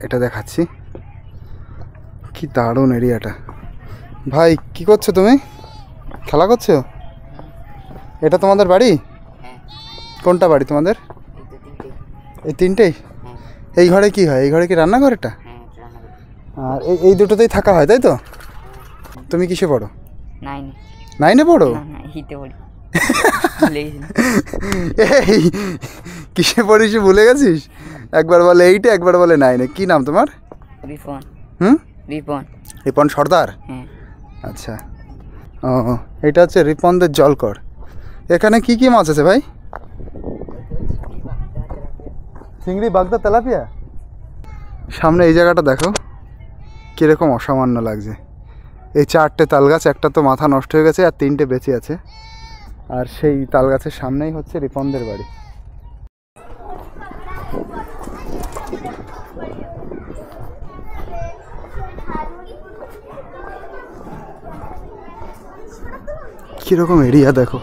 এটা দেখাচ্ছি। কি দারুণ এরিয়াটা ভাই। কি করছো তুমি? খেলা করছো? এটা তোমাদের বাড়ি? কোনটা বাড়ি তোমাদের? এই তিনটেই? এই ঘরে কি হয়? এই ঘরে কি রান্নাঘর এটা? আর এই দুটোতেই থাকা হয় তাই তো? তুমি কিসে পড়ো? নাইনে পড়ো? এই কিসে পড়িস ভুলে গেছিস? একবার বলে এইটে, একবার বলে নাইনে। কি নাম তোমার? রিপন। রিপন। রিপন সর্দার? আচ্ছা। ও, এটা হচ্ছে রিপনদের জলকর। এখানে কি কি মাছ আছে ভাই? চিংড়ি, বাগদা, তেলাপিয়া। সামনে এই জায়গাটা দেখো কীরকম অসামান্য লাগছে। এই 4টে তাল গাছ, একটা তো মাথা নষ্ট হয়ে গেছে আর 3টে বেঁচে আছে। আর সেই তাল গাছের সামনেই হচ্ছে রিপনদের বাড়ি। কীরকম এরিয়া দেখো,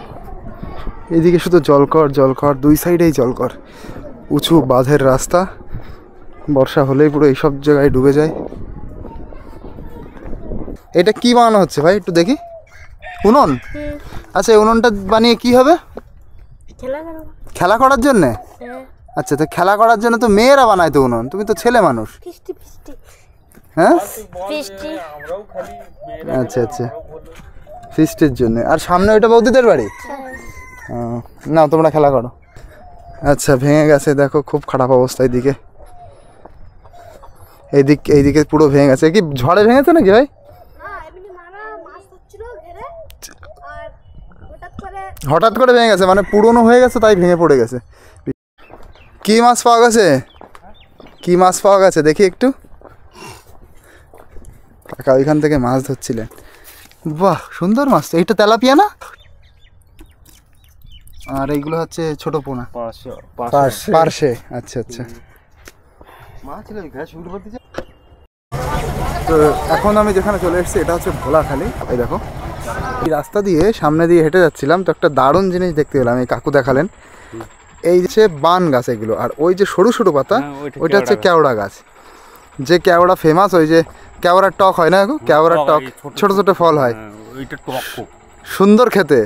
এদিকে শুধু জলকর জলকর, দুই সাইডেই জলকর। উঁচু বাঁধের রাস্তা, বর্ষা হলেই পুরো এইসব জায়গায় ডুবে যায়। এটা কি বানানো হচ্ছে ভাই একটু দেখি? উনুন? আচ্ছা, এই উনুনটা বানিয়ে কি হবে? খেলা করার জন্যে? আচ্ছা, তো খেলা করার জন্য তো মেয়েরা বানায় তো উনুন, তুমি তো ছেলে মানুষ। হ্যাঁ, আচ্ছা আচ্ছা, ফিস্টের জন্য। আর সামনে ওইটা বৌদিদের বাড়ি? না, তোমরা খেলা করো। আচ্ছা, ভেঙে গেছে দেখো, খুব খারাপ অবস্থা। এইদিকে এইদিকে পুরো ভেঙে গেছে। কি ঝড়ে ভেঙেছে নাকি ভাই? হঠাৎ করে ভেঙে গেছে, মানে পুরনো হয়ে গেছে তাই ভেঙে পড়ে গেছে। কি মাছ পাওয়া গেছে? কি মাছ পাওয়া গেছে দেখি একটু। কাকা ওইখান থেকে মাছ ধরছিলেন। বাহ, সুন্দর মাছ তো। এইটা তেলাপিয়া না? আর এইগুলো হচ্ছে ছোট পোনা, পার্শে। আচ্ছা আচ্ছা। তো এখন আমি যেখানে চলে এসেছি এটা হচ্ছে ভোলাখালী। এই দেখো, এই রাস্তা দিয়ে সামনে দিয়ে হেঁটে যাচ্ছিলাম, তো একটা দারুণ জিনিস দেখতে পেলাম। এই কাকু দেখালেন, এই যে বান গাছ এগুলো, আর ওই যে সরু সরু পাতা ওইটা হচ্ছে কেওড়া গাছ। যে কেওড়া ফেমাস, ওই যে কেওড়ার টক হয় না, কেওড়ার টক, ছোট ছোট ফল হয়, সুন্দর খেতে।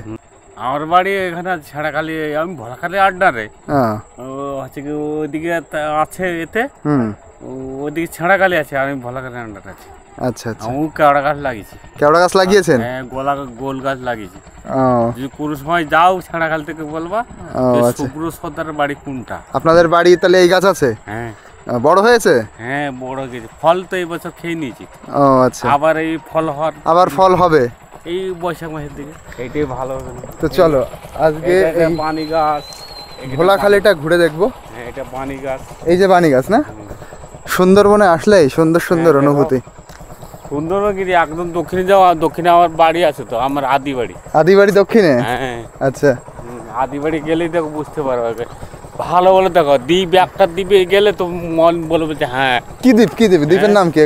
আমার বাড়ি এখানে ছাড়াখালি, আমি ভোলাখালী আড্ডারে হচ্ছে কি ওইদিকে আছে, এতে ওইদিকে ছাড়াখালি আছে, আমি ভোলাখালী আড্ডারে আছি। আচ্ছা আচ্ছা। আমি কেওড়া গাছ লাগিয়েছি। কেওড়া গাছ লাগিয়েছেন? হ্যাঁ, গোল গাছ লাগিয়েছি। যদি কোনো সময় যাও ছাড়াখালি থেকে বলবা সুব্রত সর্দারের বাড়ি কোনটা। আপনাদের বাড়ি তাহলে এই গাছ আছে? হ্যাঁ। বড় হয়েছে? হ্যাঁ, বড় গেছে। ফল তো এই বছর খেয়ে নিয়েছি। ও আচ্ছা। আবার এই ফল হওয়ার, আবার ফল হবে এই বৈশাখ মাসের দিকে। এইটাই ভালো হবে। তো চলো আজকে পানি গাছ, ভোলাখালীটা ঘুরে দেখবো। হ্যাঁ, এটা পানি গাছ। এই যে পানি গাছ না? সুন্দরবনে আসলেই সুন্দর সুন্দর অনুভূতি। সুন্দরগিরি একদম দক্ষিণে যাওয়া, দক্ষিণে আমার বাড়ি আছে তো, আমার আদি বাড়ি। আদি বাড়ি দক্ষিণে? হ্যাঁ। আচ্ছা, আদি বাড়ি গেলেই দেখো বুঝতে পারবে ভালো বলে। দেখো দ্বীপ, একটা দ্বীপে গেলে তো মন বলবে যে হ্যাঁ। কি দ্বীপ? কি দ্বীপ? দ্বীপের নাম কি?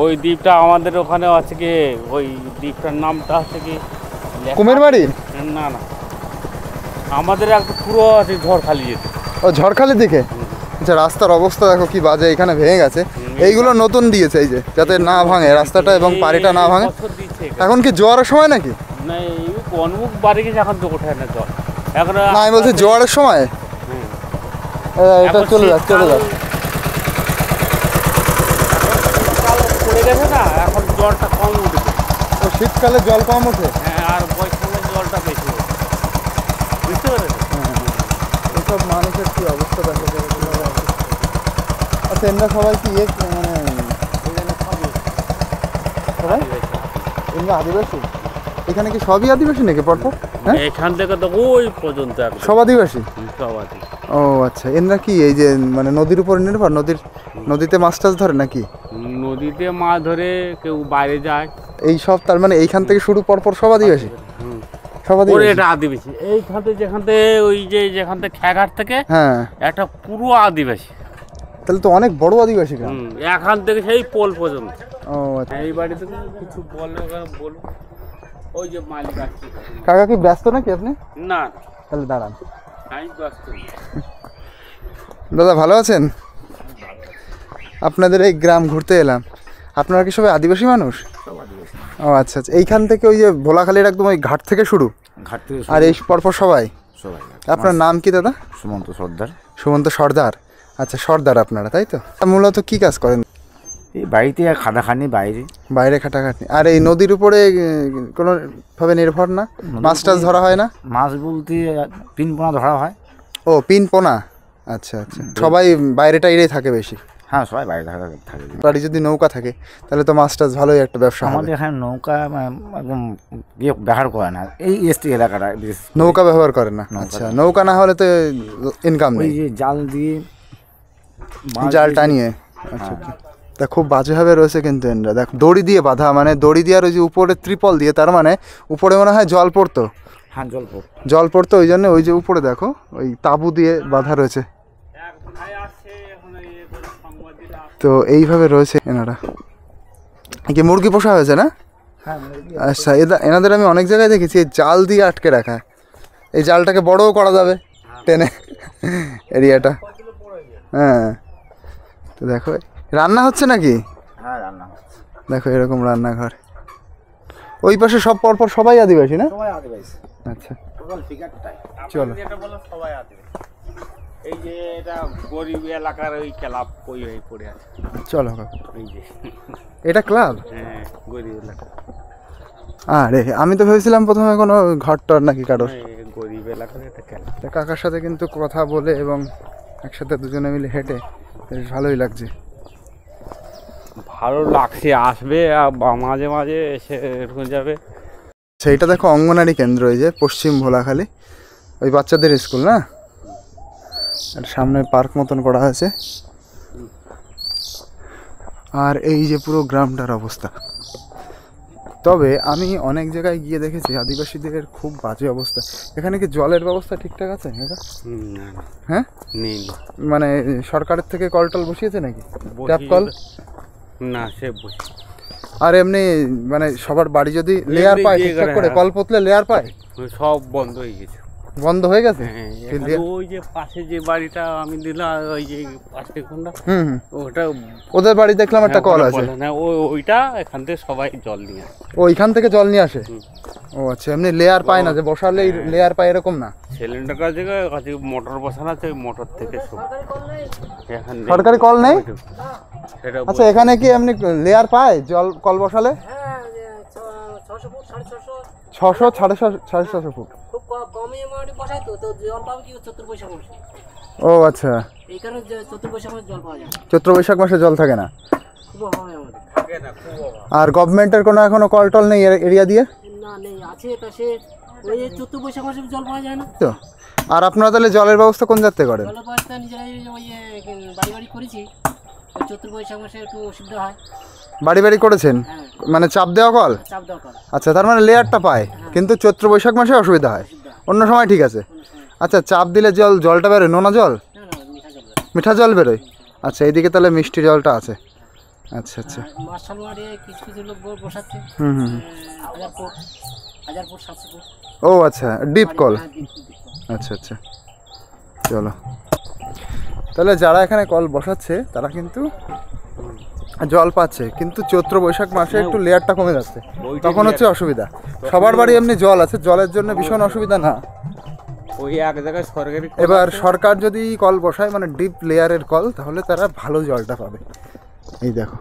ওই দ্বীপটা আমাদের ওখানে আছে কি, ওই দ্বীপটার নামটা হচ্ছে কি কুমির বাড়ি? না না, আমাদের একটা পুরো আছে ঝড়খালি যেতে। ও, ঝড়খালি দিকে। আচ্ছা, রাস্তার অবস্থা দেখো কি বাজে, এখানে ভেঙে গেছে। এইগুলো নতুন দিয়েছে এই যে, যাতে না ভাঙে রাস্তাটা এবং পাড়িটা না ভাঙে। এখন কি জোয়ারের সময় নাকি? না, এই অন্মুখ বাড়ি গেছে, এখন তো ওঠায় না জল এখন। না, আমি বলছি জোয়ারের সময়। এটা চলে যাক চলে যাক। পড়ে গেছে না, এখন জলটা কম উঠেছে। তো শীতকালে জল কম ওঠে? হ্যাঁ, আর বৈশাখে জলটা বেশি ওঠে, বুঝতে পেরেছো? এইসব মানুষের কি অবস্থা দেখো। আচ্ছা, এমরা সবাই কি মানে সবাই এমরা আদিবাসী? এখানে কি সবই আদিবাসী নাকি পরপর? এখান থেকে তো ওই পর্যন্ত সব আদিবাসী? সব আদিবাসী। ও আচ্ছা। এমরা কি এই যে মানে নদীর উপর নির্ভর, নদীতে মাছ টাছ ধরে নাকি? নদীতে মাছ ধরে, কেউ বাইরে যায়, এই সব। তার মানে এইখান থেকে শুরু পরপর সব আদিবাসী? সব আদিবাসী? এটা আদিবাসী। এইখান থেকে যেখান থেকে ওই যে যেখান থেকে খেঘাট থেকে, হ্যাঁ, একটা পুরো আদিবাসী। তাহলে তো অনেক বড় আদিবাসী গ্রাম। এখান থেকে সেই পোল পর্যন্ত। ও আচ্ছা। এই বাড়িতে কিছু বলো। ওই যে মালিক আসছে। কাকা কি ব্যস্ত নাকি আপনি? না, তাহলে দাঁড়ান। আমি ব্যস্ত। দাদা ভালো আছেন? আপনাদের এই গ্রাম ঘুরতে এলাম। আপনারা কি সবাই আদিবাসী মানুষ? ও আচ্ছা আচ্ছা, এইখান থেকে ওই যে ভোলাখালীর একদম ওই ঘাট থেকে শুরু? ঘাট থেকে আর এই পরপর সবাই? সবাই। আপনার নাম কি দাদা? সুমন্ত সর্দার। সুমন্ত সর্দার, আচ্ছা সর্দার আপনারা, তাই তো? মূলত কি কাজ করেন? এই বাড়িতে আর খাটাখানি বাইরে। বাইরে খাটাখাটনি। আর এই নদীর উপরে কোনোভাবে নির্ভর না? মাছ টাছ ধরা হয় না? মাছ বলতে পিন পোনা ধরা হয়। ও পিন পোনা, আচ্ছা আচ্ছা। সবাই বাইরে টাইরেই থাকে বেশি? হ্যাঁ, সবাই বাইরে থাকে। বাড়ি যদি নৌকা থাকে তাহলে তো মাছ টাছ ভালোই একটা ব্যবসা হবে। আমাদের এখানে নৌকা একদম ব্যবহার করে না, এই এসটি এলাকাটা নৌকা ব্যবহার করে না। আচ্ছা, নৌকা না হলে তো ইনকাম ওই নেই। যে জাল দিয়ে জাল টানিয়ে। আচ্ছা আচ্ছা। তা খুব বাজেভাবে রয়েছে কিন্তু এনরা, দেখ দড়ি দিয়ে বাঁধা, মানে দড়ি দিয়ে আর ওই যে উপরে ত্রিপল দিয়ে, তার মানে উপরে মনে হয় জল পড়তো। হ্যাঁ, জল পড়তো, ওই জন্য ওই যে উপরে দেখো ওই তাঁবু দিয়ে বাঁধা রয়েছে। তো এইভাবে রয়েছে এনারা। কি মুরগি পোষা হয়েছে না? আচ্ছা, এনাদের আমি অনেক জায়গায় দেখেছি এই জাল দিয়ে আটকে রাখা। এই জালটাকে বড়ও করা যাবে টেনে এরিয়াটা। হ্যাঁ, তো দেখো রান্না হচ্ছে নাকি? হ্যাঁ, রান্না। দেখো এরকম রান্নাঘর। ওই পাশে সব পরপর সবাই আদিবাসী না? সবাই আদিবাসী। আচ্ছা চলো। যেটা বলো সবাই আদিবাসী। এই যে এটা গরিব এলাকার ওই ক্লাব ওই হয়ে পড়ে আছে। চলো এই যে এটা ক্লাব? হ্যাঁ, গরিব এলাকা। আরে আমি তো ভেবেছিলাম প্রথমে কোনো ঘরটর নাকি কারোর। গরিব এলাকার একটা ক্লাব। কাকার সাথে কিন্তু কথা বলে এবং একসাথে দুজনে মিলে হেঁটে বেশ ভালোই লাগছে। ভালো লাগছে, আসবে আর মাঝে মাঝে এসে এরকম যাবে। সেইটা দেখো অঙ্গনারী কেন্দ্র, এই যে পশ্চিম ভোলাখালী, ওই বাচ্চাদের স্কুল না? আর সামনে পার্ক মতন করা হয়েছে। আর এই যে পুরো গ্রামটার অবস্থা। তবে আমি অনেক জায়গায় গিয়ে দেখেছি আদিবাসীদের খুব বাজে অবস্থা। এখানে কি জলের ব্যবস্থা ঠিকঠাক আছে? হ্যাঁ, নেই। মানে সরকারের থেকে কল টল বসিয়েছে নাকি? ট্যাপ কল না, সে বসে। আর এমনি মানে সবার বাড়ি যদি লেয়ার পায় ঠিকঠাক করে, কল পতলে লেয়ার পায়? সব বন্ধ হয়ে গেছে। বন্ধ হয়ে গেছে? ওই যে পাশে যে বাড়িটা আমি দিলাম, ওই যে পাশে কোনটা, ওটা ওদের বাড়ি দেখলাম একটা কল আছে না, ওইটা এখান থেকে সবাই জল নিয়ে আসে। ওইখান থেকে জল নিয়ে আসে? ও আচ্ছা, এমনি লেয়ার পায় না যে বসালেই লেয়ার পায় এরকম না? সিলিন্ডার আছে, কাছে মোটর বসানো আছে, মোটর থেকে সব। সরকারি কল নেই? সেটা আচ্ছা, এখানে কি এমনি লেয়ার পায় জল কল বসালে? 600 650 ফুট। ও আচ্ছা, চৈত্র বৈশাখ মাসে জল থাকে না? আর গভর্নমেন্টের কোনো এখনো কল টল নেই এরিয়া দিয়ে? তো আর আপনারা তাহলে জলের ব্যবস্থা কোন জায়গা থেকে করেন? বাড়ি বাড়ি করেছেন? মানে চাপ দেওয়া কল? আচ্ছা, তার মানে লেয়ারটা পায়, কিন্তু চৈত্র বৈশাখ মাসে অসুবিধা হয়, অন্য সময় ঠিক আছে। আচ্ছা, চাপ দিলে জলটা বেরোয় নোনা জল? মিঠা জল বেরোয়? আচ্ছা, এইদিকে তাহলে মিষ্টি জলটা আছে। আচ্ছা আচ্ছা। ও আচ্ছা, ডিপ কল। আচ্ছা আচ্ছা, চলো। তাহলে যারা এখানে কল বসাচ্ছে তারা কিন্তু জল পাচ্ছে, কিন্তু চৈত্র বৈশাখ মাসে একটু লেয়ারটা কমে যাচ্ছে, তখন হচ্ছে অসুবিধা। সবার বাড়ি এমনি জল আছে, জলের জন্য ভীষণ অসুবিধা না। ওই এক জায়গায় সরকারি, এবার সরকার যদি কল বসায় মানে ডিপ লেয়ারের কল, তাহলে তারা ভালো জলটা পাবে। এই দেখো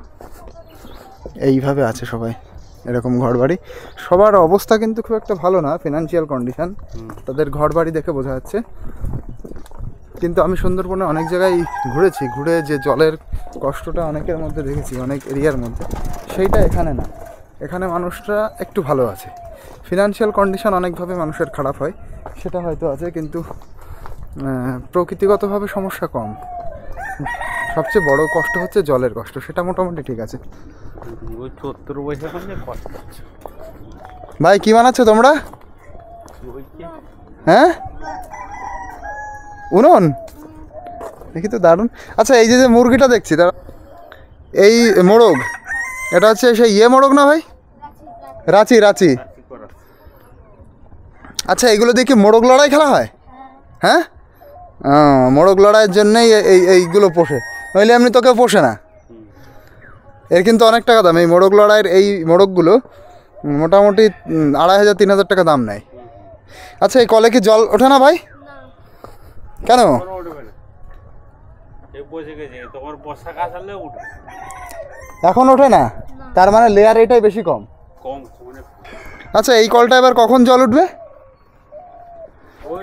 এইভাবে আছে সবাই, এরকম ঘরবাড়ি। সবার অবস্থা কিন্তু খুব একটা ভালো না, ফিনান্সিয়াল কন্ডিশন তাদের ঘরবাড়ি দেখে বোঝা যাচ্ছে। কিন্তু আমি সুন্দরবনে অনেক জায়গায় ঘুরেছি, ঘুরে যে জলের কষ্টটা অনেকের মধ্যে দেখেছি, অনেক এরিয়ার মধ্যে, সেইটা এখানে না। এখানে মানুষরা একটু ভালো আছে। ফিনান্সিয়াল কন্ডিশন অনেকভাবে মানুষের খারাপ হয়, সেটা হয়তো আছে, কিন্তু প্রকৃতিগতভাবে সমস্যা কম। সবচেয়ে বড় কষ্ট হচ্ছে জলের কষ্ট, সেটা মোটামুটি ঠিক আছে। ভাই কি বানাচ্ছো তোমরা? হ্যাঁ, উনুন দেখি তো, দারুণ। আচ্ছা, এই যে মুরগিটা দেখছি, তার এই মোরগ, এটা হচ্ছে সেই মোরগ না ভাই? রাঁচি। আচ্ছা, এইগুলো দিয়ে কি মোরগ লড়াই খেলা হয়? হ্যাঁ, মোরগ লড়াইয়ের জন্যই এইগুলো পোষে, নইলে এমনি তো কেউ পোষে না। এর কিন্তু অনেক টাকা দাম, এই মোরগ লড়াইয়ের এই মোরগগুলো মোটামুটি 2500-3000 টাকা দাম নেয়। আচ্ছা, এই কলে কি জল ওঠে না ভাই? কেন? এখন ওঠে না, তার মানে লেয়ার এটাই বেশি কম। আচ্ছা, এই কলটা এবার কখন জল উঠবে?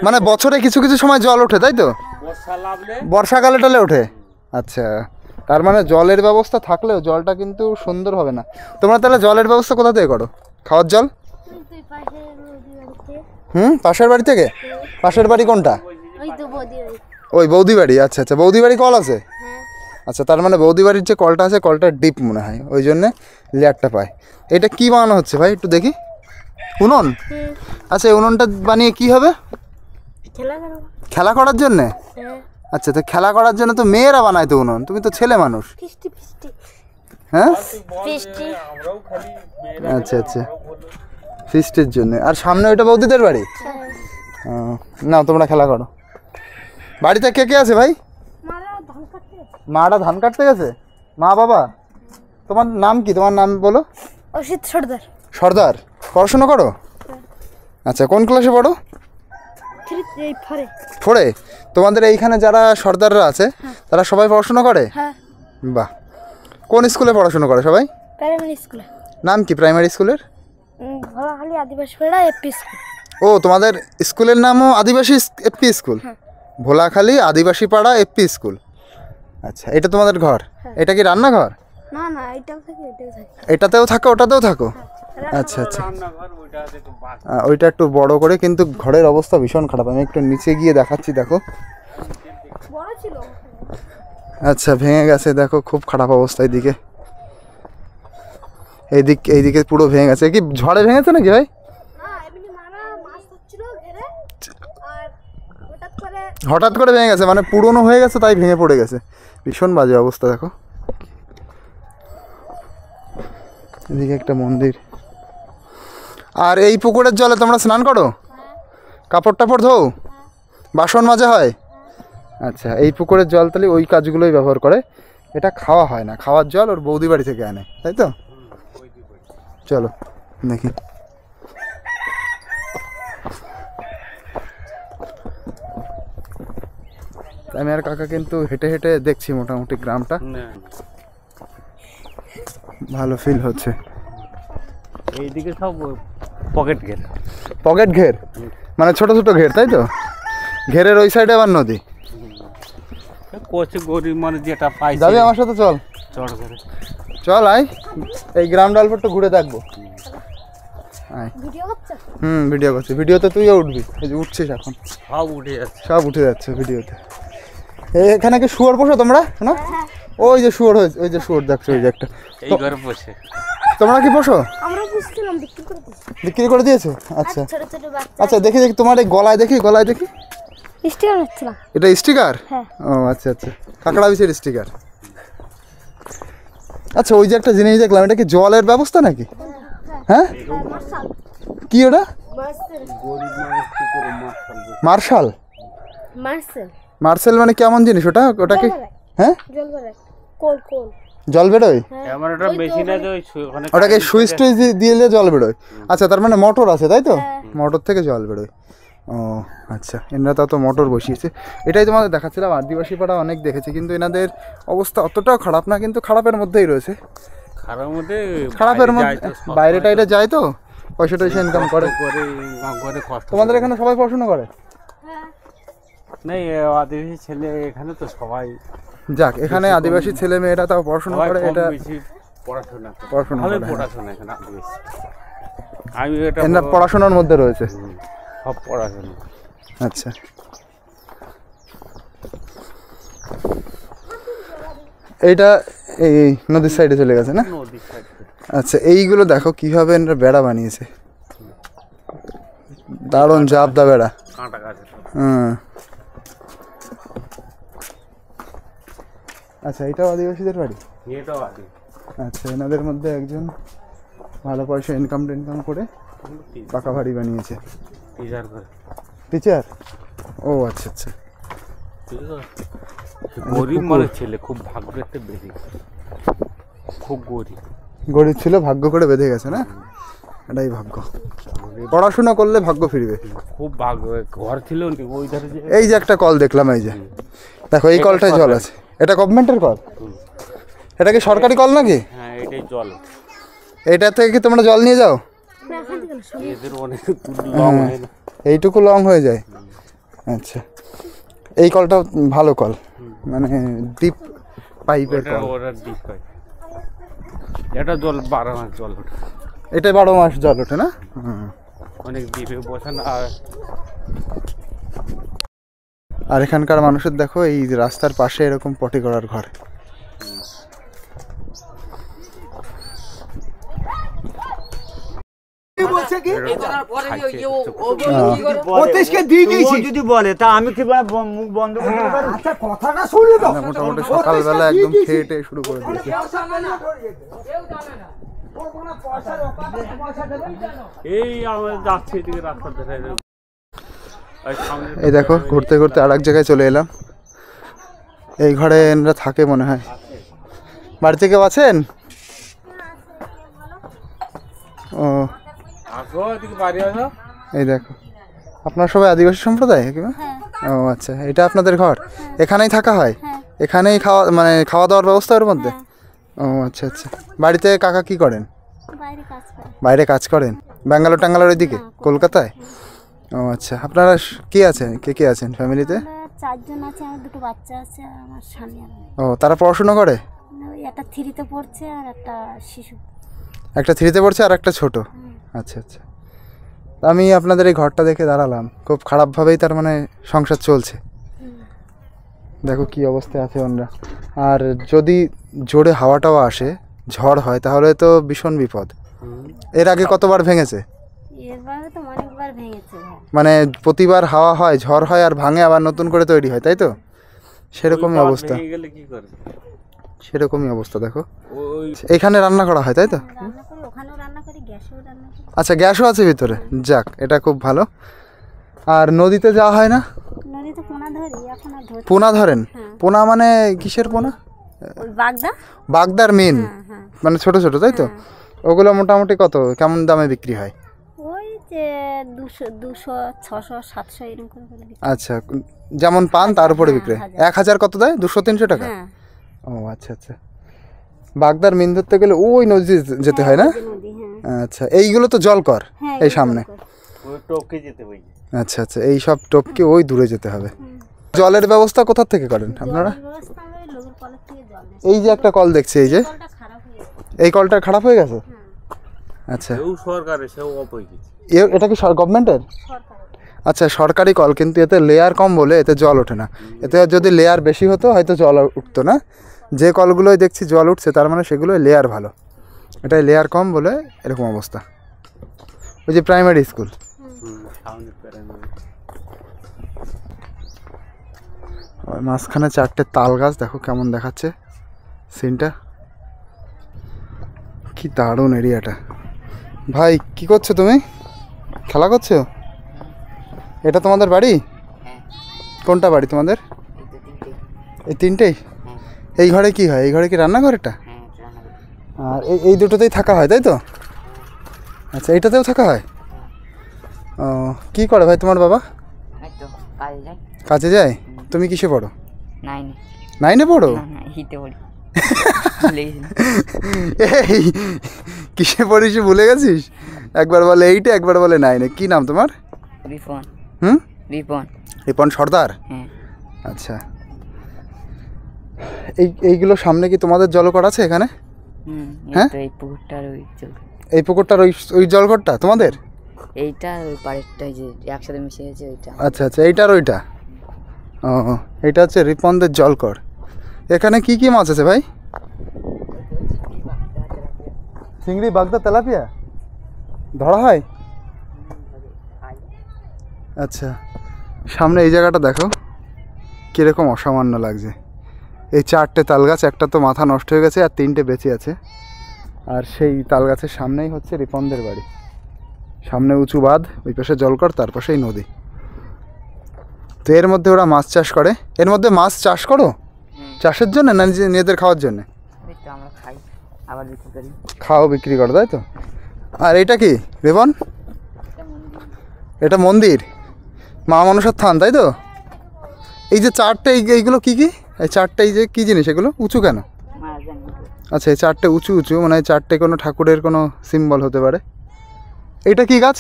মানে বছরে কিছু কিছু সময় জল ওঠে তাই তো? বর্ষাকালে টালে ওঠে। আচ্ছা, তার মানে জলের ব্যবস্থা থাকলেও জলটা কিন্তু সুন্দর হবে না। তোমরা তাহলে জলের ব্যবস্থা কোথা থেকে করো, খাওয়ার জল? পাশের বাড়ি থেকে? পাশের বাড়ি কোনটা? ওই বৌদি বাড়ি। আচ্ছা আচ্ছা, বৌদি বাড়ি কল আছে? আচ্ছা, তার মানে বৌদি বাড়ির যে কলটা আছে কলটা ডিপ মনে হয়, ওই জন্যে লেয়ারটা পায়। এটা কি বানানো হচ্ছে ভাই, একটু দেখি। উনুন? আচ্ছা, এই উনুনটা বানিয়ে কি হবে? খেলা করার জন্যে? আচ্ছা, তো খেলা করার জন্য তো মেয়েরা বানায় তো উনুন, তুমি তো ছেলে মানুষ। হ্যাঁ, আচ্ছা আচ্ছা, ফিস্টের জন্য। আর সামনে ওইটা বৌদিদের বাড়ি? না, তোমরা খেলা করো। বাড়িতে কে কে আছে ভাই? মারা ধান কাটতে গেছে। মা বাবা? তোমার নাম কি? তোমার নাম বলো। অসিত সর্দার। সর্দার, পড়াশোনা করো? আচ্ছা, কোন ক্লাসে পড়ো? 4-এ। তোমাদের এইখানে যারা সর্দাররা আছে তারা সবাই পড়াশোনা করে? বাহ। কোন স্কুলে পড়াশোনা করে সবাই? প্রাইমারি স্কুলে। নাম কি প্রাইমারি স্কুলের? ভোলাখালী আদিবাসী পাড়া এপি স্কুল। ও, তোমাদের স্কুলের নামও আদিবাসী এপি স্কুল? ভোলাখালী আদিবাসী পাড়া এপি স্কুল। আচ্ছা, এটা তোমাদের ঘর? এটা কি রান্নাঘর? না না, এটাও থাকে এটাও থাকে। এটাতেও থাকো ওটাতেও থাকো? আচ্ছা আচ্ছা, ওইটা একটু বড় করে, কিন্তু ঘরের অবস্থা ভীষণ খারাপ। আমি একটু নিচে গিয়ে দেখাচ্ছি, দেখো। আচ্ছা, ভেঙে গেছে, দেখো খুব খারাপ অবস্থা। এইদিকে এইদিকে পুরো ভেঙে গেছে। কি ঝড়ে ভেঙেছে নাকি ভাই? হঠাৎ করে ভেঙে গেছে, মানে পুরনো হয়ে গেছে তাই ভেঙে পড়ে গেছে। ভীষণ বাজে অবস্থা। দেখো এদিকে একটা মন্দির। আর এই পুকুরের জলে তোমরা স্নান করো? কাপড় টাপড় ধোও? বাসন মাজা হয়? আচ্ছা, এই পুকুরের জল তাহলে ওই কাজগুলোই ব্যবহার করে। এটা খাওয়া হয় না, খাওয়ার জল ওর বৌদি বাড়ি থেকে আনে, তাই তো? চলো দেখি। আমি আর কাকা কিন্তু হেঁটে হেঁটে দেখছি মোটামুটি গ্রামটা, ভালো ফিল হচ্ছে। এইদিকে সব পকেট ঘের। পকেট ঘের মানে ছোট ছোট ঘের, তাই তো? ঘেরের ওই সাইডে আবার নদী। কোচে গরিব মানে যেটা পাই। যাবি আমার সাথে? চল চল, আয় এই গ্রামটা অল্প একটু ঘুরে দেখবো। ভিডিও করছি। ভিডিওতে তুইও উঠবি, এই যে উঠছিস এখন। সব উঠে যাচ্ছে ভিডিওতে। এখানে কি শুয়োর পোষো তোমরা? না, ওই যে শুয়োর হয়েছে, ওই যে শুয়োর দেখছো, ওই যে একটা। তোমরা কি পোষো? বিক্রি করে দিয়েছো? আচ্ছা আচ্ছা, দেখি দেখি তোমার এই গলায় দেখি, গলায় দেখি। এটা স্টিকার? ও আচ্ছা আচ্ছা, কাঁকড়া বিচের স্টিকার। আচ্ছা, ওই যে একটা জিনিস দেখলাম, এটা কি জলের ব্যবস্থা নাকি? হ্যাঁ, কি ওটা? মার্শাল? মার্শাল মানে কেমন জিনিস ওটা? ওটা কি? হ্যাঁ, জল বেরোয়? ওটাকে সুইচ টুইচ দিলে জল বেরোয়? আচ্ছা, তার মানে মোটর আছে তাই তো? মোটর থেকে জল বেরোয়। ও আচ্ছা, এনারা তো মোটর বসিয়েছে। এটাই তোমাদের দেখাচ্ছিলাম। আদিবাসী পাড়া অনেক দেখেছি, কিন্তু এনাদের অবস্থা অতটাও খারাপ না, কিন্তু খারাপের মধ্যেই রয়েছে। খারাপের মধ্যে বাইরে টাইরে যায় তো, পয়সা টয়সা ইনকাম করে। তোমাদের এখানে সবাই পড়াশোনা করে? আদিবাসী ছেলে এখানে তো সবাই। যাক, এখানে আদিবাসী ছেলে মেয়েরা তাও পড়াশোনা করে। এটা পড়াশোনা এরা পড়াশোনার মধ্যে রয়েছে সব পড়াশোনা। আচ্ছা, এইটা এই নদীর সাইডে চলে গেছে না? আচ্ছা, এইগুলো দেখো কিভাবে এরা বেড়া বানিয়েছে, দারুণ জাবদা বেড়া। আচ্ছা, এটাও আদিবাসীদের বাড়ি? আচ্ছা, এনাদের মধ্যে একজন ভালো পয়সা ইনকাম করে পাকা বাড়ি বানিয়েছে। টিচার? ও আচ্ছা আচ্ছা, গরিব মানে ছেলে, খুব ভাগ্যের বেশি। খুব গরিব। গরিব ছিল, ভাগ্য করে বেঁধে গেছে না, এটাই ভাগ্য। পড়াশোনা করলে ভাগ্য ফিরবে। খুব ভাগ্য, ঘর ছিল ওই ধারে যে এই যে একটা কল দেখলাম, এই যে দেখো এই কলটায় জল আছে, এটা গভর্নমেন্টের কল? এটা কি সরকারি কল নাকি? হ্যাঁ এটাই জল। এইটা থেকে কি তোমরা জল নিয়ে যাও? এদের অনেক লং হয় না, এইটুকু লং হয়ে যায়। আচ্ছা, এই কলটা ভালো কল, মানে ডিপ পাইপের কল। ওরা ডিপ পাই, এটা জল 12 মাস জল ওঠে। এটা 12 মাস জল ওঠে না? অনেক ডিপে বসান। আর এখানকার মানুষের দেখো এই রাস্তার পাশে এরকম পটি করার ঘর। যদি বলে তা আমি কি মুখ বন্ধ করতে পারি? আচ্ছা কথাটা শুনলে তো মোটামুটি সকালবেলা একদম খেয়ে টেয়ে শুরু করে দিয়েছে। এই আমরা যাচ্ছি এদিকে রাস্তার ধারে। এই দেখো ঘুরতে ঘুরতে আর এক জায়গায় চলে এলাম। এই ঘরে এনারা থাকে মনে হয়। বাড়িতে কেউ আছেন? ও এই দেখো, আপনার সবাই আদিবাসী সম্প্রদায় কিংবা? ও আচ্ছা, এটা আপনাদের ঘর? এখানেই থাকা হয়? এখানেই খাওয়া দাওয়ার ব্যবস্থা ওর মধ্যে? ও আচ্ছা আচ্ছা। বাড়িতে কাকা কি করেন? বাইরে কাজ করেন? ব্যাঙ্গালোর টাঙ্গালোর ওইদিকে, কলকাতায়? ও আচ্ছা। আপনারা কে আছেন, কে কে আছেন ফ্যামিলিতে? 4 জন আছে, আমার 2 বাচ্চা আছে আর আমার স্বামী। ও তারা পড়াশোনা করে? একটা 3-তে পড়ছে আর একটা শিশু। একটা 3-তে পড়ছে আর একটা ছোট? আচ্ছা আচ্ছা। আমি আপনাদের এই ঘরটা দেখে দাঁড়ালাম, খুব খারাপভাবেই তার মানে সংসার চলছে। দেখো কি অবস্থায় আছে ওনারা। আর যদি জোরে হাওয়াটাও আসে, ঝড় হয়, তাহলে তো ভীষণ বিপদ। এর আগে কতবার ভেঙেছে? এরবারে তো অনেকবার ভেঙেছে। মানে প্রতিবার হাওয়া হয়, ঝড় হয় আর ভাঙে, আবার নতুন করে তৈরি হয়, তাই তো? সেরকমই অবস্থা, সেরকমই অবস্থা। দেখো এখানে রান্না করা হয়, তাই তো? রান্না করি, ওখানেও রান্না করি, গ্যাসেও রান্না করি। আচ্ছা, গ্যাসও আছে ভিতরে? যাক, এটা খুব ভালো। আর নদীতে যাওয়া হয় না? নদীতে পোনা ধরি, এখন আর ধরি। পোনা ধরেন? পোনা মানে কিসের পোনা? ওই বাগদা। বাগদার মিন, মানে ছোট ছোট, তাই তো? ওগুলো মোটামুটি কত, কেমন দামে বিক্রি হয়? ওই যে 200, 600, 700 এরকম করে বিক্রি। আচ্ছা, যেমন পান তার উপরে বিক্রি। 1000 কত দেয়? 200-300 টাকা? ও আচ্ছা আচ্ছা। বাগদার মিন ধরতে গেলে ওই নদী যেতে হয় না? আচ্ছা, এইগুলো তো জলকর এই সামনে। আচ্ছা আচ্ছা, এই সব টপকে ওই দূরে যেতে হবে। জলের ব্যবস্থা কোথা থেকে করেন আপনারা? এই যে একটা কল দেখছি, এই যে এই কলটা খারাপ হয়ে গেছে? আচ্ছা, এটা কি গভর্নমেন্টের? আচ্ছা, সরকারি কল, কিন্তু এতে লেয়ার কম বলে এতে জল ওঠে না। এতে যদি লেয়ার বেশি হতো হয়তো জল উঠতো না। যে কলগুলোই দেখছি জল উঠছে, তার মানে সেগুলোই লেয়ার ভালো। এটাই লেয়ার কম বলে এরকম অবস্থা। ওই যে প্রাইমারি স্কুল, মাঝখানে 4টে তাল গাছ, দেখো কেমন দেখাচ্ছে সিনটা। কি দারুণ এরিয়াটা। ভাই কি করছো তুমি? খেলা করছো? এটা তোমাদের বাড়ি? কোনটা বাড়ি তোমাদের? এই 3টেই? এই ঘরে কি হয়? এই ঘরে কি রান্নাঘর এটা? আর এই দুটোতেই থাকা হয়, তাই তো? আচ্ছা, এইটাতেও থাকা হয়? ও, কি করে ভাই তোমার বাবা? কাজে যায়। তুমি কিসে পড়ো? 9-এ পড়ো? এই কিসে পড়িস ভুলে গেছিস? একবার বলে 8-এ, একবার বলে 9-এ। কি নাম তোমার? রিপন। রিপন সর্দার? আচ্ছা, এইগুলো সামনে কি তোমাদের জলকর আছে এখানে? হ্যাঁ, এই পুকুরটার ওই জলকরটা তোমাদের? এইটা ওই পাড়েরটা যে একসাথে মিশে গেছে ওইটা। আচ্ছা আচ্ছা, এইটার ওইটা? ও, এইটা হচ্ছে রিপনদের জলকর। এখানে কি কি মাছ আছে ভাই? চিংড়ি, বাগদা, তেলাপিয়া ধরা হয়? আচ্ছা, সামনে এই জায়গাটা দেখো কীরকম অসামান্য লাগছে। এই 4টে তাল গাছ, একটা তো মাথা নষ্ট হয়ে গেছে আর 3টে বেঁচে আছে। আর সেই তাল গাছের সামনেই হচ্ছে রিপনদের বাড়ি। সামনে উঁচু বাঁধ, ওই পাশে জলকর, তার পাশেই নদী। তো এর মধ্যে ওরা মাছ চাষ করে। এর মধ্যে মাছ চাষ করো চাষের জন্য না নিজেদের খাওয়ার জন্য? আবার বিক্রি করি। খাও বিক্রি করো তাই তো? আর এটা কি রেবন? এটা মন্দির, মা মনসার থান তাই তো? এই যে চারটে এইগুলো কি কি? এই চারটে এই যে কী জিনিস এগুলো উঁচু কেন? মারা জানি তো। আচ্ছা এই চারটে উঁচু উঁচু মানে এই চারটে কোনো ঠাকুরের কোনো সিম্বল হতে পারে। এটা কি গাছ?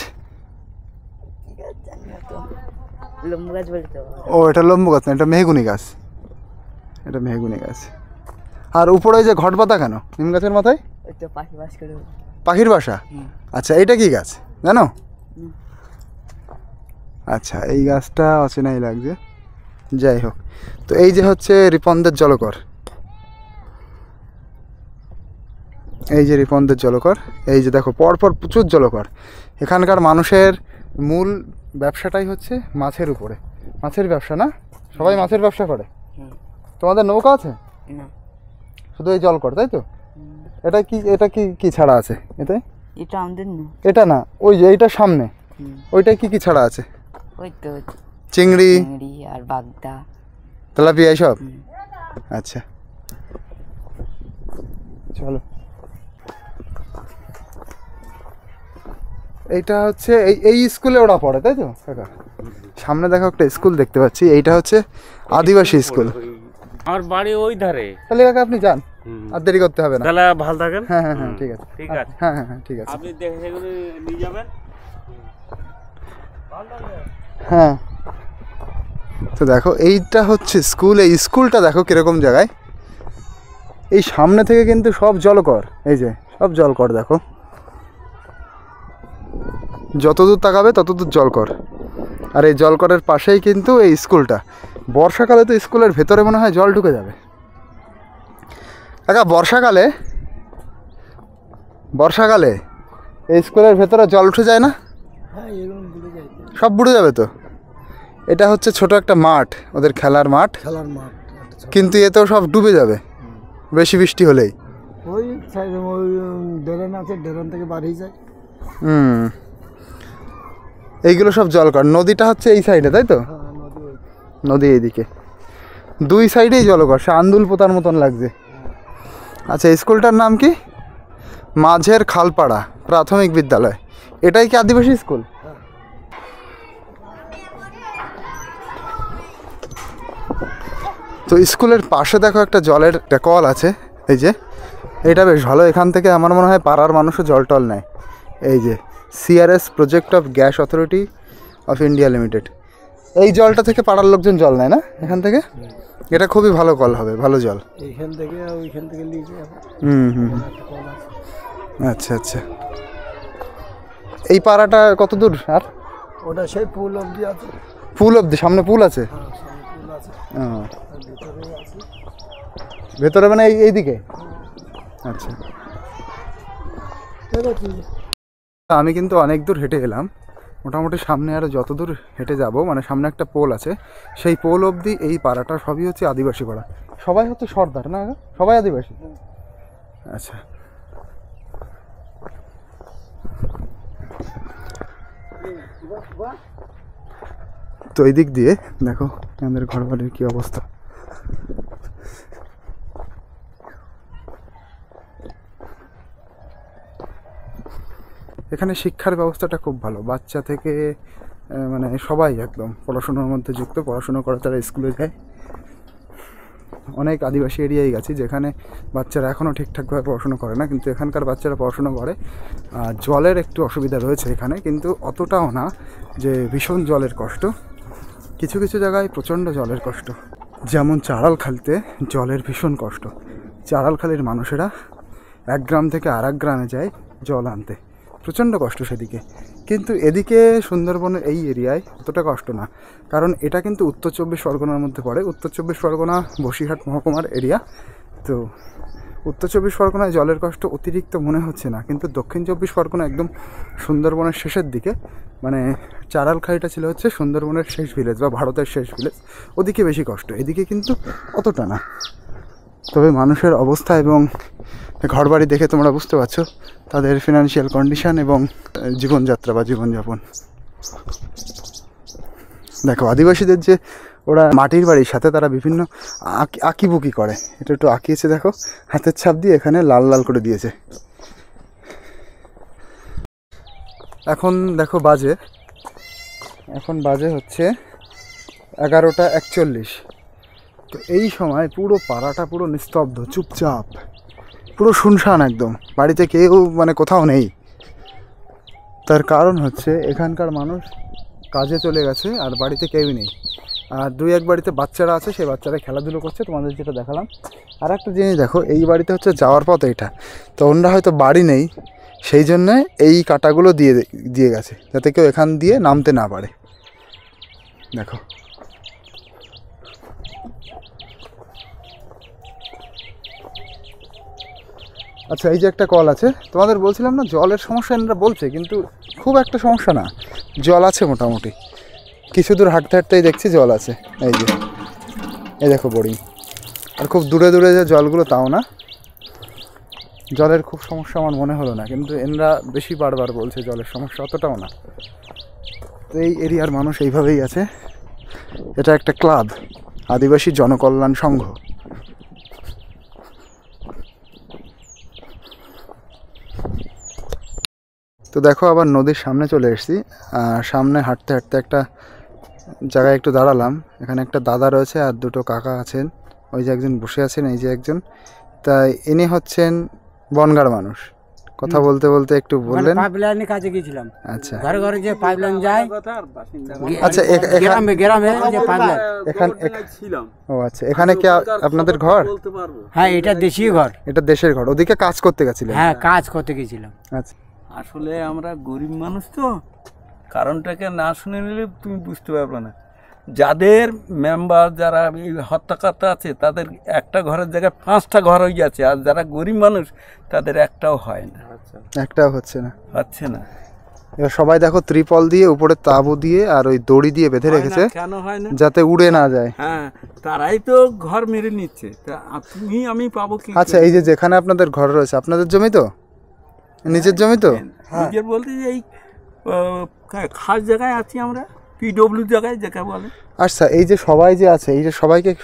জানি না তো, লম্বু গাছ বলি তো। ও এটা লম্বু গাছ না, এটা মেহগুনি গাছ, এটা মেহগুনি গাছ। আর উপরে ওই যে ঘট পাতা কেন নিম গাছের মাথায়? ওই তো পাখি বাস করে। পাখির বাসা? আচ্ছা এইটা কি গাছ জানো? আচ্ছা এই গাছটা অচেনাই লাগছে, যাই হোক। তো এই যে হচ্ছে রিপনদের জলকর, এই যে রিপনদের জলকর, এই যে দেখো পরপর প্রচুর জলকর। এখানকার মানুষের মূল ব্যবসাটাই হচ্ছে মাছের উপরে, মাছের ব্যবসা না? সবাই মাছের ব্যবসা করে। তোমাদের নৌকা আছে? না, শুধু এই জলকর তাই তো? এটা কি, এটা কি কি ছাড়া আছে এতে? এটা আমাদের না। এটা না, ওই যে এইটার সামনে ওইটাই কি কি ছাড়া আছে? ওই তো চিংড়ি চিংড়ি আর বাগদা, তেলাপিয়া এইসব? আচ্ছা চলো। এইটা হচ্ছে এই স্কুলে ওরা পড়ে তাই তো কাকা? সামনে দেখো একটা স্কুল দেখতে পাচ্ছি, এইটা হচ্ছে আদিবাসী স্কুল। আমার বাড়ি ওই ধারে। তাহলে কাকা আপনি যান, আর দেরি করতে হবে না। তাহলে ভালো থাকেন। হ্যাঁ হ্যাঁ হ্যাঁ ঠিক আছে, ঠিক আছে। হ্যাঁ হ্যাঁ হ্যাঁ ঠিক আছে। আপনি দেখে সেগুলো নিয়ে যাবেন। হ্যাঁ তো দেখো এইটা হচ্ছে স্কুল, এই স্কুলটা দেখো কিরকম জায়গায়। এই সামনে থেকে কিন্তু সব জলকর, এই যে সব জলকর দেখো, যতদূর তাকাবে ততদূর জলকর। আর এই জলকরের পাশেই কিন্তু এই স্কুলটা। বর্ষাকালে তো স্কুলের ভেতরে মনে হয় জল ঢুকে যাবে কাকা। বর্ষাকালে এই স্কুলের ভেতরে জল উঠে যায় না? সব বুড়ে যাবে তো। এটা হচ্ছে ছোট একটা মাঠ, ওদের খেলার মাঠ, কিন্তু এতেও সব ডুবে যাবে বেশি বৃষ্টি হলেই। ওই ড্রেন আছে, ড্রেন থেকে বাড়িয়ে যায়। এইগুলো সব জলকর। নদীটা হচ্ছে এই সাইডে তাই তো? নদী এইদিকে, দুই সাইডেই জলকর, সে আন্দুল পোতার মতন লাগছে। আচ্ছা স্কুলটার নাম কি? মাঝের খালপাড়া প্রাথমিক বিদ্যালয়। এটাই কি আদিবাসী স্কুল? তো স্কুলের পাশে দেখো একটা জলের একটা কল আছে, এই যে এটা বেশ ভালো। এখান থেকে আমার মনে হয় পাড়ার মানুষও জল টল নেয়। এই যে CRS project of gas authority of India limited, এই জলটা থেকে পাড়ার লোকজন জল নেয় না এখান থেকে? এটা খুবই ভালো কল হবে, ভালো জল। এইখান থেকে ওইখান থেকে নিয়ে যায়। আচ্ছা আচ্ছা। এই পাড়াটা কত দূর? আর ওটা সেই পুল অবধি আছে। পুল অবধি? সামনে পুল আছে? পুল আছে, ভিতরে আছে। ভেতরে মানে এইদিকে? আচ্ছা। আমি কিন্তু অনেক দূর হেঁটে এলাম, মোটামুটি সামনে আরও যত দূর হেঁটে যাব, মানে সামনে একটা পোল আছে, সেই পোল অবধি এই পাড়াটা সবই হচ্ছে আদিবাসী পাড়া। সবাই হচ্ছে সর্দার না? সবাই আদিবাসী? আচ্ছা। তো এই দিক দিয়ে দেখো আমাদের ঘর বাড়ির কী অবস্থা। এখানে শিক্ষার ব্যবস্থাটা খুব ভালো, বাচ্চা থেকে মানে সবাই একদম পড়াশোনার মধ্যে যুক্ত, পড়াশোনা করে তারা স্কুলে যায়। অনেক আদিবাসী এরিয়ায় গেছি যেখানে বাচ্চারা এখনও ঠিকঠাকভাবে পড়াশোনা করে না, কিন্তু এখানকার বাচ্চারা পড়াশোনা করে। জলের একটু অসুবিধা রয়েছে এখানে, কিন্তু অতটাও না যে ভীষণ জলের কষ্ট। কিছু কিছু জায়গায় প্রচণ্ড জলের কষ্ট, যেমন চাড়ালখালিতে জলের ভীষণ কষ্ট। চাড়ালখালির মানুষেরা এক গ্রাম থেকে আর এক গ্রামে যায় জল আনতে, প্রচণ্ড কষ্ট সেদিকে। কিন্তু এদিকে সুন্দরবনের এই এরিয়ায় অতটা কষ্ট না, কারণ এটা কিন্তু উত্তর 24 পরগনার মধ্যে পড়ে। উত্তর 24 পরগনা বসিরহাট মহকুমার এরিয়া। তো উত্তর 24 পরগনায় জলের কষ্ট অতিরিক্ত মনে হচ্ছে না, কিন্তু দক্ষিণ 24 পরগনা একদম সুন্দরবনের শেষের দিকে, মানে চাড়ালখালিটা ছিল হচ্ছে সুন্দরবনের শেষ ভিলেজ বা ভারতের শেষ ভিলেজ, ওদিকে বেশি কষ্ট, এদিকে কিন্তু অতটা না। তবে মানুষের অবস্থা এবং ঘরবাড়ি দেখে তোমরা বুঝতে পারছো তাদের ফিনান্সিয়াল কন্ডিশন এবং জীবনযাত্রা বা জীবনযাপন। দেখো আদিবাসীদের যে ওরা মাটির বাড়ির সাথে তারা বিভিন্ন আঁকিবুকি করে। এটা একটু আঁকিয়েছে দেখো, হাতের ছাপ দিয়ে এখানে লাল লাল করে দিয়েছে। এখন দেখো এখন বাজে হচ্ছে 11:41। তো এই সময় পুরো পাড়াটা পুরো নিস্তব্ধ, চুপচাপ, পুরো শুনশান একদম, বাড়িতে কেউ মানে কোথাও নেই। তার কারণ হচ্ছে এখানকার মানুষ কাজে চলে গেছে আর বাড়িতে কেউই নেই। আর 2-1 বাড়িতে বাচ্চারা আছে, সেই বাচ্চারা খেলাধুলো করছে, তোমাদের যেটা দেখালাম। আর একটা জিনিস দেখো, এই বাড়িতে হচ্ছে যাওয়ার পথ এইটা, তো ওনারা হয়তো বাড়ি নেই, সেই জন্যে এই কাঁটাগুলো দিয়ে গেছে যাতে কেউ এখান দিয়ে নামতে না পারে। দেখো আচ্ছা, এই যে একটা কল আছে, তোমাদের বলছিলাম না জলের সমস্যা এনারা বলছে, কিন্তু খুব একটা সমস্যা না, জল আছে মোটামুটি। কিছু দূর হাঁটতে হাঁটতেই দেখছি জল আছে। এই দেখো বোরিং। আর খুব দূরে দূরে যে জলগুলো তাও না, জলের খুব সমস্যা আমার মনে হলো না, কিন্তু এনরা বেশি বারবার বলছে জলের সমস্যা, অতটাও না। তো এই এরিয়ার মানুষ এইভাবেই আছে। এটা একটা ক্লাব, আদিবাসী জনকল্যাণ সংঘ। তো দেখো আবার নদীর সামনে চলে এসেছি। সামনে হাঁটতে হাঁটতে একটা জায়গায় একটু দাঁড়ালাম। এখানে একটা দাদা রয়েছে আর দুটো কাকা আছেন, ওই যে একজন বসে আছেন, এই যে একজন। তাই ইনি হচ্ছেন বনগাঁর মানুষ। কথা বলতে বলতে একটু বললেন পাইপলাইনের কাজে গিয়েছিলাম। আচ্ছা ঘরে ঘরে যে পাইপলাইন যায়, আচ্ছা, গ্রামে গ্রামে যে পাইপলাইন। ও আচ্ছা, এখানে কি আপনাদের ঘর? হ্যাঁ, এটা দেশি ঘর। এটা দেশের ঘর। ওদিকে কাজ করতে গেছিলেন? হ্যাঁ, কাজ করতে গেছিলাম। আচ্ছা, আসলে আমরা গরিব মানুষ তো, কারণটাকে না শুনে নিলে তুমি বুঝতে পারবে না। যাদের মেম্বার যারা এই হত্যাকর্তা আছে তাদের একটা ঘরের জায়গায় 5টা ঘর হয়ে যাচ্ছে, আর যারা গরিব মানুষ তাদের একটাও হয় না, একটাও হচ্ছে না। এবার সবাই দেখো ত্রিপল দিয়ে উপরে তাঁবু দিয়ে আর ওই দড়ি দিয়ে বেঁধে রেখেছে, কেন হয় না? যাতে উড়ে না যায়। হ্যাঁ, তারাই তো ঘর মেরে নিচ্ছে, তা তুমি আমি পাবো কি? আচ্ছা, এই যে যেখানে আপনাদের ঘর রয়েছে আপনাদের জমি তো, নিজের জমি তো? নিজের বলতে এই খাস জায়গায় আছি আমরা, পিডব্লিউ জায়গায় যাকে বলে। আচ্ছা, এই যে সবাই যে আছে, এই যে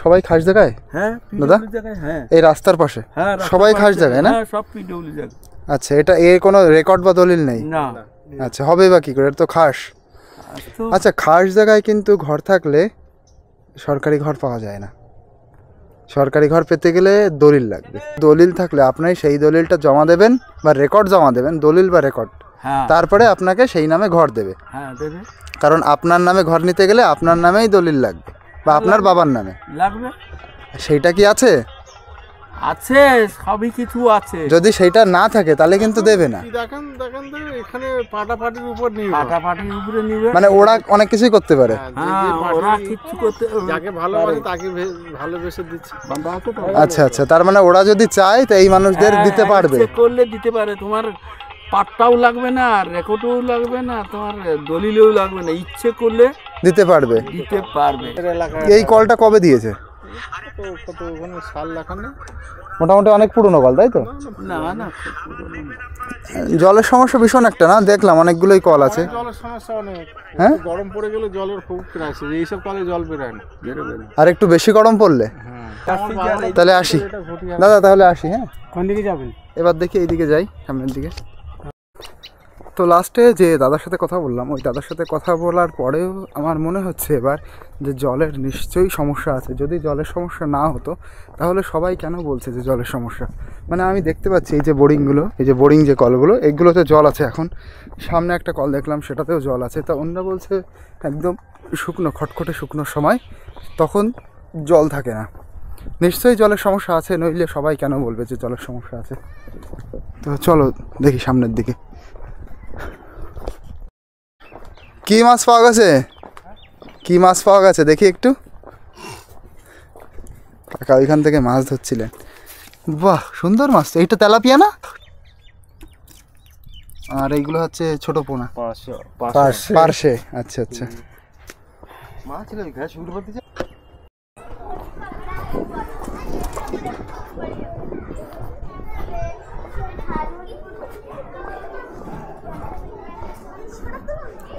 সবাই খাস জায়গায়? হ্যাঁ, দাদা জায়গায়। হ্যাঁ, এই রাস্তার পাশে হ্যাঁ, সবাই খাস জায়গায় না? হ্যাঁ, সব পিডব্লিউ জায়গা। আচ্ছা, এটা এর কোনো রেকর্ড বা দলিল নেই? না। আচ্ছা, হবে বা কি করে, এটা তো খাস। আচ্ছা, খাস জায়গায় কিন্তু ঘর থাকলে সরকারি ঘর পাওয়া যায় না। সরকারি ঘর পেতে গেলে দলিল লাগবে। দলিল থাকলে আপনি সেই দলিলটা জমা দেবেন বা রেকর্ড জমা দেবেন, দলিল বা রেকর্ড, তারপরে আপনাকে সেই নামে ঘর দেবে। হ্যাঁ, দেবে। কারণ আপনার নামে ঘর নিতে গেলে আপনার নামেই দলিল লাগবে বা আপনার বাবার নামে লাগবে। সেইটা কি আছে? আছে, সবই কিছু আছে। যদি সেইটা না থাকে তাহলে কিন্তু দেবে না। দেখেন এখানে পাটাপাটির উপর নিয়ে, পাটাপাটির উপরে নিবে, মানে ওরা অনেক কিছুই করতে পারে। হ্যাঁ, ওরা কিছু করতে, যাকে ভালোবাসে তাকে ভালোবেসে দিচ্ছে। আচ্ছা আচ্ছা, তার মানে ওরা যদি চায় তো এই মানুষদের দিতে পারবে, করলে দিতে পারে। তোমার পাট্টাও লাগবে না, রেকর্ডও লাগবে না, তোমার দলিলও লাগবে না, ইচ্ছে করলে দিতে পারবে। এই কলটা কবে দিয়েছে? মোটামুটি অনেক পুরনো কল, তাই তো? না না, জলের সমস্যা ভীষণ একটা না, দেখলাম অনেকগুলোই কল আছে। জলের সমস্যা অনেক। হ্যাঁ, গরম পড়ে গেলে জলের খুব ক্রাইসিস, এইসব কলে জল বেরোয় না। আর একটু বেশি গরম পড়লে? তাহলে আসি দাদা, তাহলে আসি। হ্যাঁ, কোন দিকে যাবেন? এবার দেখি এইদিকে যাই, সামনের দিকে। তো লাস্টে যে দাদার সাথে কথা বললাম, ওই দাদার সাথে কথা বলার পরেও আমার মনে হচ্ছে এবার যে জলের নিশ্চয়ই সমস্যা আছে। যদি জলের সমস্যা না হতো তাহলে সবাই কেন বলছে যে জলের সমস্যা? মানে আমি দেখতে পাচ্ছি এই যে বোরিংগুলো, এই যে বোরিং যে কলগুলো, এগুলোতে জল আছে। এখন সামনে একটা কল দেখলাম, সেটাতেও জল আছে। তা অন্যরা বলছে একদম শুকনো, খটখটে শুকনোর সময় তখন জল থাকে না। নিশ্চয়ই জলের সমস্যা আছে, নইলে সবাই কেন বলবে যে জলের সমস্যা আছে? তো চলো দেখি সামনের দিকে। কি মাছ পাওয়া গেছে? কি মাছ পাওয়া গেছে দেখি একটু। কাকা ওইখান থেকে মাছ ধরছিলেন। বাহ, সুন্দর মাছ তো। এইটা তেলাপিয়া না? আর এইগুলো হচ্ছে ছোট পোনা, পার্শে। আচ্ছা আচ্ছা,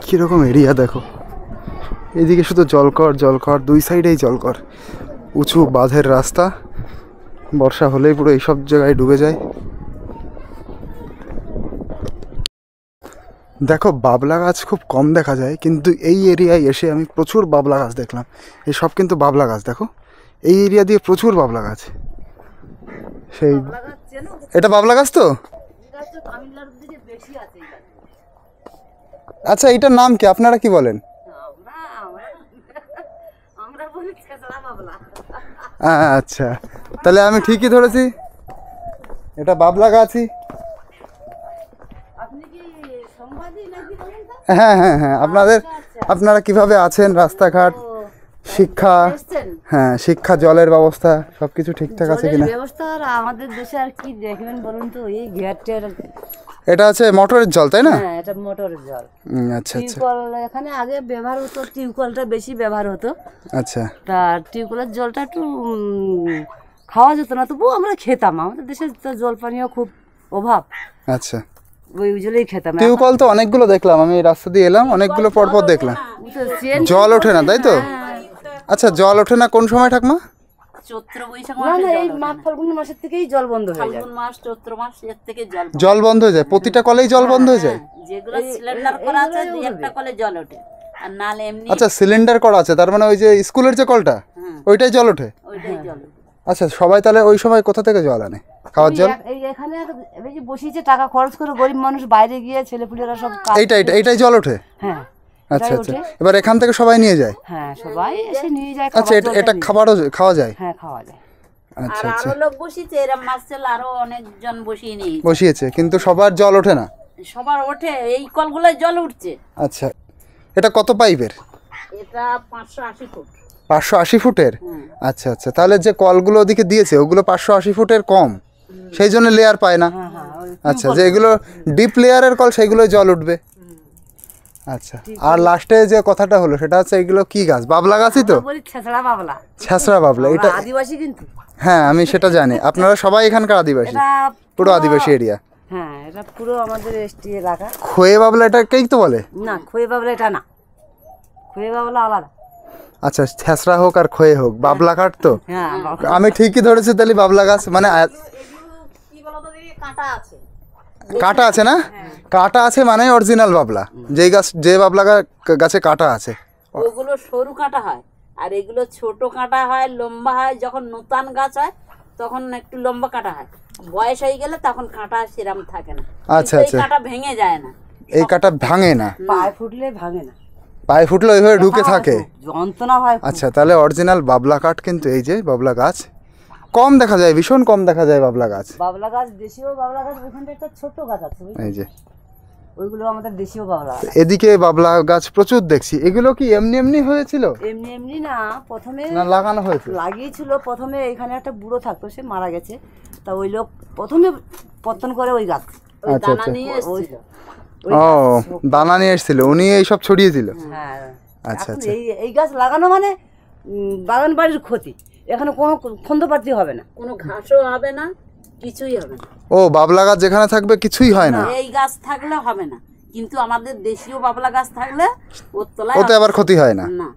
কিরকম এরিয়া দেখো। এদিকে শুধু জলকর জলকর, দুই সাইডেই জলকর, উঁচু বাঁধের রাস্তা, বর্ষা হলেই পুরো এইসব জায়গায় ডুবে যায়। দেখো বাবলা গাছ খুব কম দেখা যায়, কিন্তু এই এরিয়ায় এসে আমি প্রচুর বাবলা গাছ দেখলাম। এই সব কিন্তু বাবলা গাছ, দেখো এই এরিয়া দিয়ে প্রচুর বাবলা গাছ। সেই এটা বাবলা গাছ তো? আচ্ছা এটার নাম কি, আপনারা কি বলেন? আচ্ছা তাহলে আমি ঠিকই ধরেছি, এটা বাবলা গাছই। হ্যাঁ হ্যাঁ হ্যাঁ, আপনারা কিভাবে আছেন, রাস্তাঘাট, শিক্ষা, হ্যাঁ শিক্ষা, জলের ব্যবস্থা সবকিছু ঠিকঠাক আছে কিনা? ব্যবস্থা আর আমাদের দেশে আর কি দেখবেন বলুন তো, এই ঘেরটের। এটা আছে মোটরের জল তাই না? হ্যাঁ এটা মোটরের জল। আচ্ছা আচ্ছা টিউবওয়েল এখানে আগে ব্যবহার হতো, টিউবওয়েলটা বেশি ব্যবহার হতো। আচ্ছা তা টিউবওয়েলের জলটা একটু খাওয়া যেত না, তবুও আমরা খেতাম। আমাদের দেশে তো জল পানীয় খুব অভাব, আচ্ছা। ওই জলেই খেতাম। টিউবওয়েল তো অনেকগুলো দেখলাম, আমি রাস্তা দিয়ে এলাম, অনেকগুলো পরপর দেখলাম, জল ওঠে না তাই তো? আচ্ছা জল ওঠে না কোন সময় ঠাকমা? চৈত্র বৈশাখ না না, এই মাঘ ফাল্গুন মাসের থেকেই জল বন্ধ হয়ে যায়। ফাল্গুন মাস চৈত্র মাস এর থেকে জল জল বন্ধ হয়ে যায়, প্রতিটা কলেই জল বন্ধ হয়ে যায়? যেগুলো সিলিন্ডার করা আছে দুই একটা কলে জল ওঠে, আর নালে এমনি আচ্ছা সিলিন্ডার করা আছে, তার মানে ওই যে স্কুলের যে কলটা ওইটাই জল ওঠে? ওইটাই জল। আচ্ছা সবাই তাহলে ওই সময় কোথা থেকে জল আনে, খাওয়ার জল? এই এখানে এই যে বসিয়েছে টাকা খরচ করে, গরিব মানুষ বাইরে গিয়ে ছেলেপুলেরা সব এইটাই জল ওঠে? হ্যাঁ আচ্ছা আচ্ছা, এবার এখান থেকে সবাই নিয়ে যায়? হ্যাঁ সবাই এসে নিয়ে যায়। আচ্ছা এটা খাবারও খাওয়া যায়? হ্যাঁ খাওয়া যায়। আচ্ছা আর আচ্ছা, আরো লোক বসিয়েছে, এরম মাস ছিল আরো অনেকজন বসিয়ে নিয়ে বসিয়েছে, কিন্তু সবার জল ওঠে না? সবার ওঠে, এই কলগুলোয় জল উঠছে। আচ্ছা এটা কত পাইপের? এটা 580 ফুট। 580 ফুটের? আচ্ছা আচ্ছা, তাহলে যে কলগুলো ওদিকে দিয়েছে ওগুলো 580 ফুটের কম, সেই জন্য লেয়ার পায় না। আচ্ছা যে এগুলো ডিপ লেয়ারের কল সেইগুলোই জল উঠবে। আচ্ছা আর লাস্টে যে কথাটা হলো সেটা হচ্ছে এগুলো কি গাছ, বাবলা গাছই তো? বলি ছেঁচড়া বাবলা। ছেঁচড়া বাবলা, এটা আদিবাসী কিন্তু। হ্যাঁ আমি সেটা জানি, আপনারা সবাই এখানকার আদিবাসী? এটা পুরো আদিবাসী এরিয়া? হ্যাঁ এটা পুরো আমাদের এসটি এলাকা। খোয়ে বাবলা এটাকেই তো বলে? না খোয়ে বাবলা এটা না, খোয়ে বাবলা আলাদা। আচ্ছা ছেঁচড়া হোক আর খোয়ে হোক, বাবলা কাঠ তো? হ্যাঁ আমি ঠিকই ধরেছি তাহলে, বাবলা গাছ মানে কি বলতো দিদি, কাঁটা আছে। কাঁটা আছে না? কাঁটা আছে মানে অরিজিনাল বাবলা, যেই গাছ যে বাবলা গাছে কাঁটা আছে ওগুলো সরু কাঁটা হয়, আর এগুলো ছোট কাঁটা হয়, লম্বা হয়। যখন নতুন গাছ হয় তখন একটু লম্বা কাঁটা হয়, বয়স হয়ে গেলে তখন কাঁটা সেরম থাকে না। আচ্ছা কিন্তু এই আচ্ছা, কাঁটা ভেঙে যায় না। এই কাঁটা ভাঙে না? পায়ে ফুটলে ভাঙে না, পায়ে ফুটলে ওইভাবে ঢুকে থাকে? যন্ত্রণা হয় খুব। আচ্ছা তাহলে অরিজিনাল বাবলা কাঠ কিন্তু এই যে বাবলা গাছ কম দেখা যায়, ভীষণ কম দেখা যায় বাবলা গাছ। বাবলা গাছ দেশীয় বাবলা গাছ, ওখানটা একটা ছোট গাছ আছে এই যে ওইগুলো আমাদের দেশীয় বাবলা গাছ। এদিকে বাবলা গাছ প্রচুর দেখছি, এগুলো কি এমনি এমনি হয়েছিল এমনি এমনি না, প্রথমে না লাগানো হয়েছিল? লাগিয়েছিল। প্রথমে এখানে একটা বুড়ো থাকতো, সে মারা গেছে, তা ওই লোক প্রথমে পত্তন করে ওই গাছ। আচ্ছা আচ্ছা, নিয়ে এসেছিল। ও দানা নিয়ে এসেছিল, উনি এইসব ছড়িয়েছিল? হ্যাঁ আচ্ছা এখন আচ্ছা, এই গাছ লাগানো মানে বাগান বাড়ির ক্ষতি। এখানে কোনো খন্দপাতি হবে না, কোনো ঘাসও হবে না, কিছুই হবে না। ও বাবলা গাছ যেখানে থাকবে কিছুই হয় না? এই গাছ থাকলে হবে না, কিন্তু আমাদের দেশীয় বাবলা গাছ থাকলে ওর তলায় ওতে আবার ক্ষতি হয় না? না।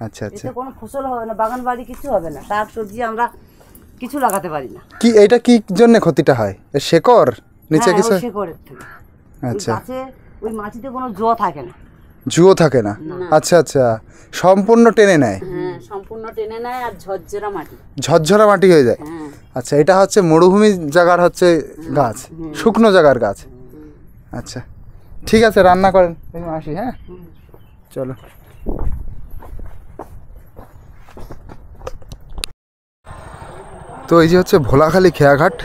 আচ্ছা আচ্ছা, এতে কোনো ফসল হবে না, বাগান বাড়ি কিছু হবে না, শাক সবজি আমরা কিছু লাগাতে পারি না। কি এটা কি জন্য ক্ষতিটা হয়? এর শেকড় নিচে কিছু? শেকড়ের থেকে আচ্ছা, গাছে ওই মাটিতে কোনো জ থাকে না, জুয়ো থাকে না? আচ্ছা আচ্ছা, সম্পূর্ণ টেনে নেয়? হ্যাঁ সম্পূর্ণ টেনে নেয়, আর ঝরঝরা মাটি। ঝরঝরা মাটি হয়ে যায়? হ্যাঁ আচ্ছা এটা হচ্ছে মরুভূমি জায়গার হচ্ছে গাছ, শুকনো জায়গার গাছ। আচ্ছা ঠিক আছে, রান্না করেন, আমি আসি। হ্যাঁ চলো। তো এই যে হচ্ছে ভোলাখালী খেয়াঘাট।